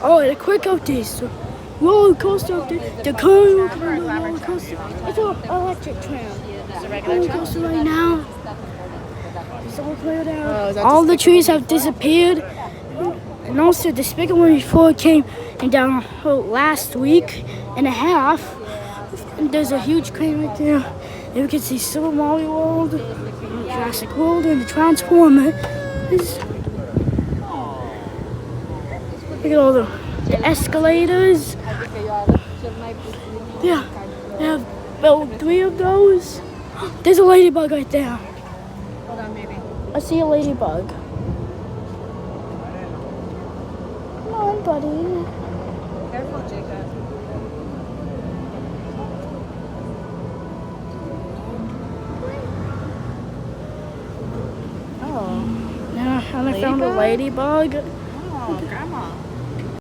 Oh, and a quick update. So, roller coaster update. The current roller coaster. It's an electric tram. Roller coaster right now. It's all cleared out. All the trees have disappeared. And also, the Despicable Me 4 came down last week and a half. And there's a huge crane right there. And you can see Super Mario World, Jurassic World, and the Transformers. Look at all the escalators. Yeah, they have built 3 of those. There's a ladybug right there. Hold on, maybe. I see a ladybug. Come on, buddy. Careful, Jacob. Yeah, and I found a ladybug. Oh, grab